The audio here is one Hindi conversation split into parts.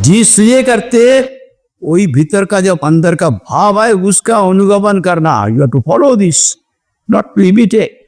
जिसलिए करते वही भीतर का जब अंदर का भाव है उसका अनुगमन करना। You have to follow this, not limit it.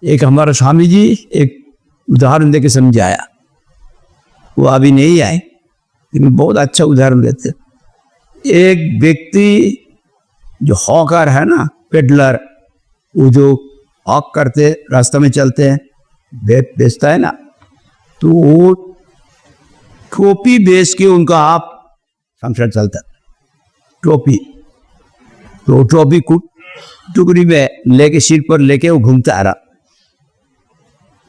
एक हमारा स्वामी जी एक उदाहरण देके समझाया, वो अभी नहीं आए लेकिन बहुत अच्छा उदाहरण देते। एक व्यक्ति जो हॉकर है ना, पेडलर, वो जो हॉक करते रास्ते में चलते हैं, बेचता है ना, तो वो टोपी बेच के उनका आप संसार चलता। टोपी तो टोपी टुकड़ी में लेके सिर पर लेके वो घूमता आ रहा।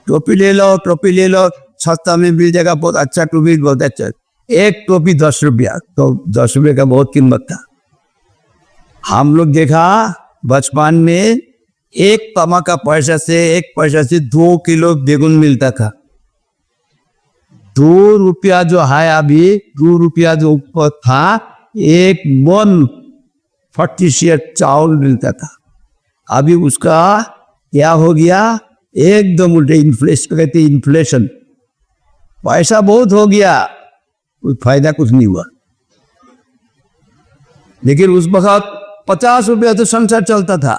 टोपी ले लो, टोपी ले लो, सस्ता में मिल जाएगा, बहुत अच्छा टोपी, बहुत अच्छा। एक टोपी 10 रुपया, तो 10 रुपये का बहुत कीमत था। हम लोग देखा बचपन में एक तमा का पैसा से 2 किलो बेगुन मिलता था। 2 रुपया जो है अभी, 2 रुपया जो ऊपर था, एक मन 40 शेयर चावल मिलता था। अभी उसका क्या हो गया, एकदम उल्टे। इन्फ्लेशन कहते, इन्फ्लेशन, पैसा बहुत हो गया, कुछ फायदा कुछ नहीं हुआ। लेकिन उस वक्त 50 रुपया तो संसार चलता था,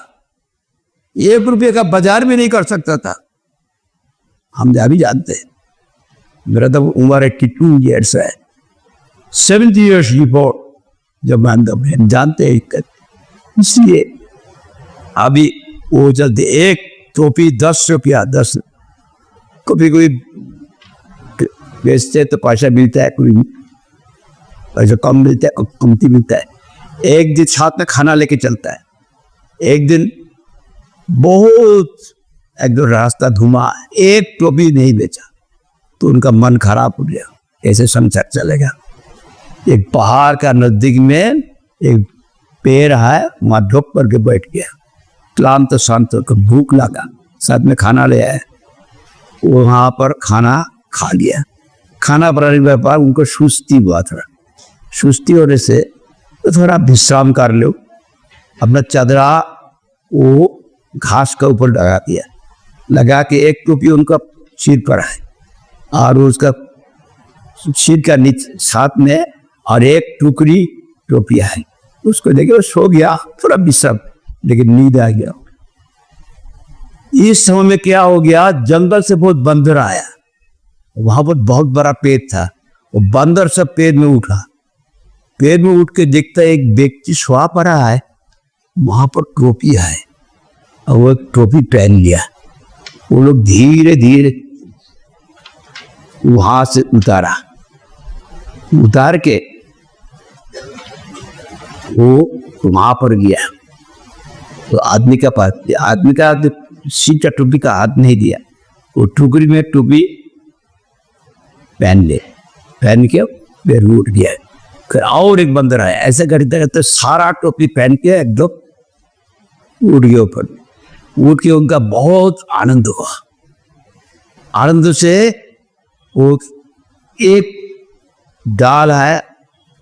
1 रुपये का बाजार भी नहीं कर सकता था। हम अभी जानते हैं, मेरा तो उम्र 82 ईयर्स है, 70 ईयर्स बिफोर जब मैं जानते हैं। इसलिए अभी वो चलते एक टोपी 10 रुपया, 10 कभी कोई बेचते तो पैसा मिलता है, कोई पैसा कम मिलता है, कमती मिलता है। एक दिन साथ में खाना लेके चलता है, एक दिन बहुत एकदम रास्ता घुमा, एक टोपी नहीं बेचा, तो उनका मन खराब हो गया, ऐसे संसार चलेगा। एक पहाड़ का नजदीक में एक पेड़ है, वहां ढुक करके बैठ गया, क्लांत शांत होकर, भूख लगा, साथ में खाना ले आया, वहां पर खाना खा लिया। खाना बनाने के बाद उनको सुस्ती हुआ, थोड़ा सुस्ती होने से तो थोड़ा विश्राम कर लो। अपना चादरा वो घास के ऊपर लगा दिया, लगा के एक टोपी उनका सिर पर है और उसका सिर का नीचे साथ में और एक टुकड़ी टोपी है, उसको लेके वो सो गया, थोड़ा विश्राम, लेकिन नींद आ गया। इस समय में क्या हो गया, जंगल से बहुत बंदर आया, वहां पर बहुत बड़ा पेड़ था, वो बंदर सब पेड़ में उठा, पेड़ में उठ के देखता एक व्यक्ति सोया पड़ा है, वहां पर टोपी है, और वो टोपी पहन लिया। वो लोग धीरे धीरे वहां से उतारा, उतार के वो वहां पर गया, तो आदमी का पास, आदमी का सीटा टोपी का हाथ नहीं दिया, वो टुकड़ी में टोपी पहन ले, पहन के फिर उठ गया। फिर और एक बंदर आया, ऐसे करते करते सारा टोपी पहन के एकदम उठ गया ऊपर। उठ के उनका बहुत आनंद हुआ, आनंद से वो एक डाल है,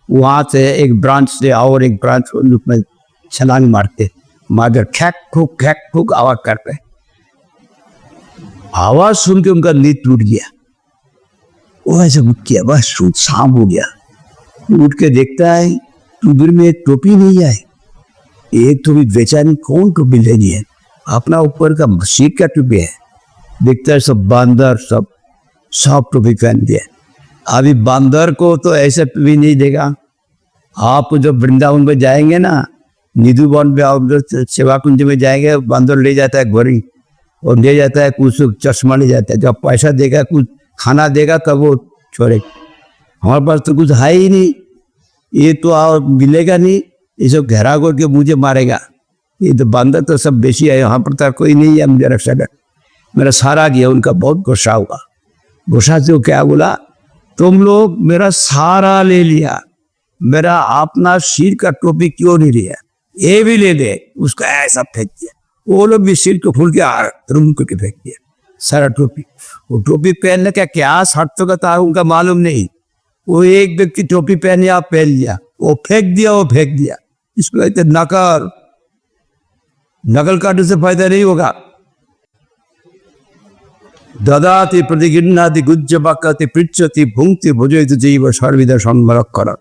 वहां से एक ब्रांच से और एक ब्रांच में छलांग मारते, मारकर खैक ठुक आवाज करते। आवाज सुन के उनका नींद टूट गया, वो ऐसे उठ गया, बस शाम हो गया। उठ के देखता है टुकड़ी में एक टोपी नहीं है, एक टोपी बेचारी कौन टोपी लेनी है, अपना ऊपर का सीट का टोपी है। देखता है सब बंदर सब टोपी पहन दिया। अभी बंदर को तो ऐसे टोपी नहीं देगा। आप जब वृंदावन में जाएंगे ना, निधु वन पे आप सेवा कुंज में जाएंगे, बंदर ले जाता है घड़ी और ले जाता है कुछ चश्मा ले जाता है, जब पैसा देगा कुछ खाना देगा तब वो छोड़े। हमारे पास तो कुछ है ही नहीं, ये तो और मिलेगा नहीं, ये सब घेरा करके मुझे मारेगा। ये तो बंदर तो सब बेची है, यहाँ पर तो कोई नहीं है मुझे रक्षा कर। मेरा सारा गया, उनका बहुत गुस्सा हुआ। गुस्सा से वो क्या बोला, तुम लोग मेरा सारा ले लिया, मेरा अपना सिर का टोपी क्यों नहीं लिया, ये भी ले ले। उसका ऐसा फेंक दिया, वो लोग भी सिर को फूल के रूम करके फेंक दिया सारा टोपी। वो टोपी पहनने का क्या शर्त का था उनका मालूम नहीं, वो एक व्यक्ति टोपी पहने आप पहन लिया, वो फेंक दिया। इसको कहते नकल काटने से फायदा नहीं होगा। ददाति प्रतिगृह्णाति गुज्ज बकति पृच्छति भुंक्ति भुजयति जीव सर्वविद संरक्षण।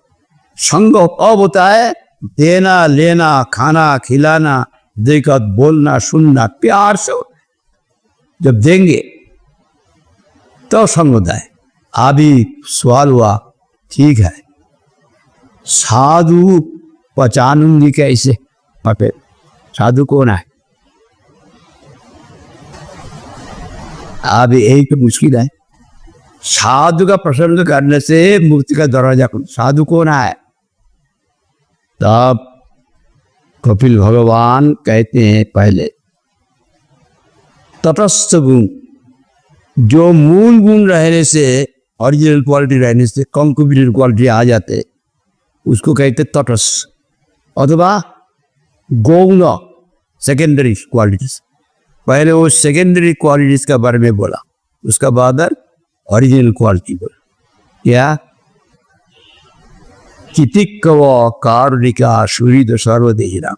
संग अब होता है देना लेना, खाना खिलाना, देखत बोलना सुनना, प्यार से जब देंगे तो संग होता है। अभी सवाल हुआ, ठीक है साधु पहचानूंगी कैसे? फिर साधु कौन है? अभी यही तो मुश्किल है। साधु का प्रसन्न करने से मुक्ति का दरवाजा खुल। साधु कौन है? तब कपिल भगवान कहते हैं पहले तटस्थ गुण, जो मूल गुण रहने से, ओरिजिनल क्वालिटी रहने से कॉन्क्यूबिलिटी क्वालिटी आ जाते, उसको कहते तटस्थ। अथवा गौण सेकेंडरी क्वालिटीज, पहले वो सेकेंडरी क्वालिटीज का बारे में बोला, उसका बाद ओरिजिनल क्वालिटी बोला। क्या? कितिकव कारुणिका सुहृद सर्वदेहिना,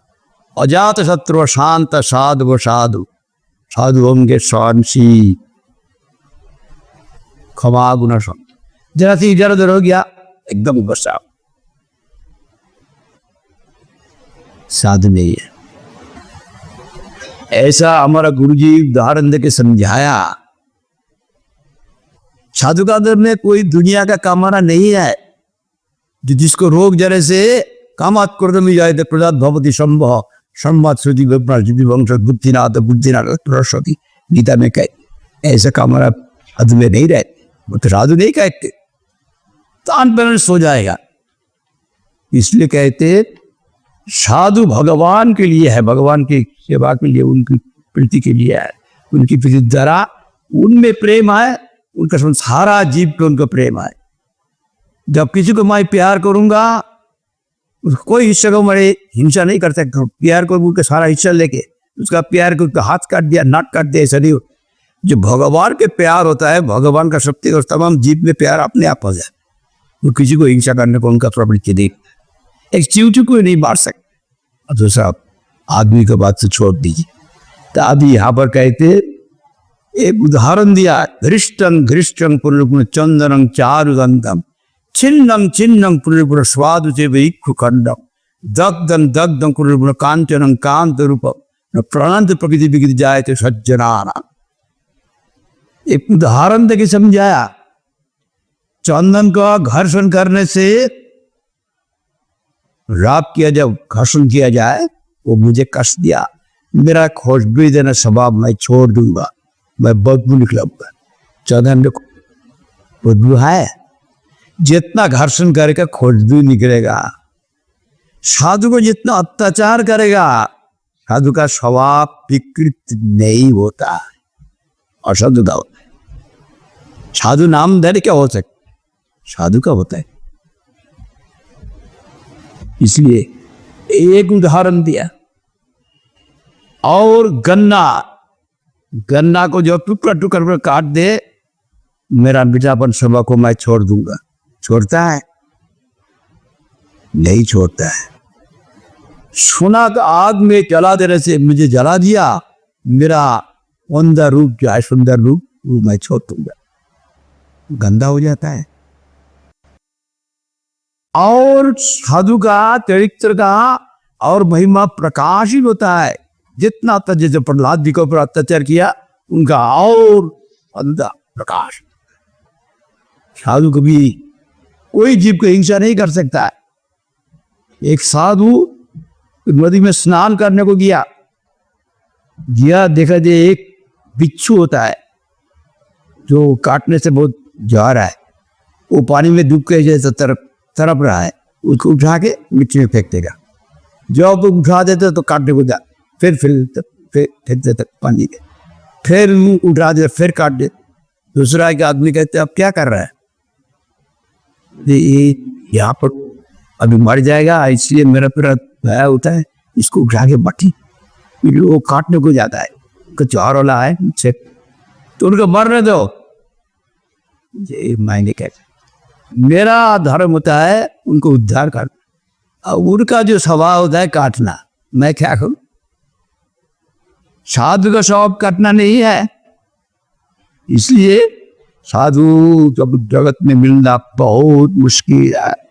अजात शत्रु शांत साधु साधु, साधु होंगे सहनशील, क्षमा गुण सम। जरा सी इधर उधर हो गया एकदम गुस्सा, साधु नहीं है। ऐसा हमारा गुरुजी उदाहरण देके समझाया। साधु का अंदर में कोई दुनिया का कामना नहीं है, जिसको रोग जरे से कामात क्रोध में जाए तो प्रदात भवती संभव संवाद श्रुति वंश बुद्धिनाथ बुद्धिनाथ सरस्वती गीता में कहे। ऐसा कामना साधु में नहीं रहते, वो तो साधु नहीं कहते, तान बैलेंस हो जाएगा। इसलिए कहते साधु भगवान के लिए है, भगवान की सेवा के लिए, उनकी प्रीति के लिए है, उनकी प्रीति द्वारा उनमें प्रेम है, उनका सारा जीव पे उनका प्रेम है। जब किसी को मैं प्यार करूंगा, उसको कोई हिस्सा को मेरे हिंसा नहीं कर सकता। प्यार को उनका सारा हिस्सा लेके उसका प्यार को उसका हाथ काट दिया, नाक काट दिया, ऐसा नहीं। जो भगवान के प्यार होता है, भगवान का शक्ति और तमाम जीव में प्यार अपने आप हो जाए, वो किसी को हिंसा करने को उनका प्रवृत्ति नहीं। एक चीवचू को नहीं मार सकता। दूसरा आदमी को बात से छोड़ दीजिए। तो अभी यहाँ पर कहते एक उदाहरण दिया, घृष्टं घृष्टं पुनर्पुन चंदनं चारुगंधम छिन्नं छिन्नं पुनर्पुन स्वादु से वैक्षु खंडम दग्धं दग्धं पुनर्पुन कांचनं कांत रूपम प्रणंत प्रकृति विकृति जाए तो सज्जनाना। एक उदाहरण देके समझाया। चंदन का घर्षण करने से राप किया, जब घर्षण किया जाए वो मुझे कष्ट दिया, मेरा खुशबू देना स्वभाव मैं छोड़ दूंगा, मैं बदबू निकलाऊंगा। चंदन में बदबू है, जितना घर्षण करेगा खुशबू निकलेगा। साधु को जितना अत्याचार करेगा, साधु का स्वभाव विकृत नहीं होता, असाधु का होता है। साधु नाम धैर्य क्या हो सकता, साधु का होता है। इसलिए एक उदाहरण दिया। और गन्ना, गन्ना को जो टुकड़ा टुकड़ा काट दे, मेरा मीठापन सभा को मैं छोड़ दूंगा, छोड़ता है? नहीं छोड़ता है। सोना का आग में जला देने से मुझे जला दिया, मेरा अंदर रूप जो है सुंदर रूप, वो मैं छोड़ दूंगा, गंदा हो जाता है। और साधु का चरित्र का और महिमा प्रकाशित होता है। जितना जैसे प्रहलाद जी के ऊपर अत्याचार किया, उनका और अंदर प्रकाश। साधु कभी कोई जीव को हिंसा नहीं कर सकता है। एक साधु नदी में स्नान करने को गया, देखा दे एक बिच्छू होता है जो काटने से बहुत जा रहा है, वो पानी में डूब के जैसे तरप रहा है, उसको उठा के मिट्टी में फेंक देगा। जब उठा देते तो काटने को जा, फिर फेंक देते पानी के, फिर उठा दे, फिर काट दे। दूसरा एक आदमी कहते अब क्या कर रहा है, ये यहाँ पर अभी मर जाएगा, इसलिए मेरा पूरा भया होता है, इसको उठा के मट्टी वो काटने को जाता है, चार वाला है मुझसे, तो उनको मरने दो। ये मायने कहते मेरा धर्म होता है उनको उद्धार करना, उनका जो स्वभाव होता है काटना, मैं क्या करूं? साधु का स्वभाव काटना नहीं है, इसलिए साधु जब जगत में मिलना बहुत मुश्किल है।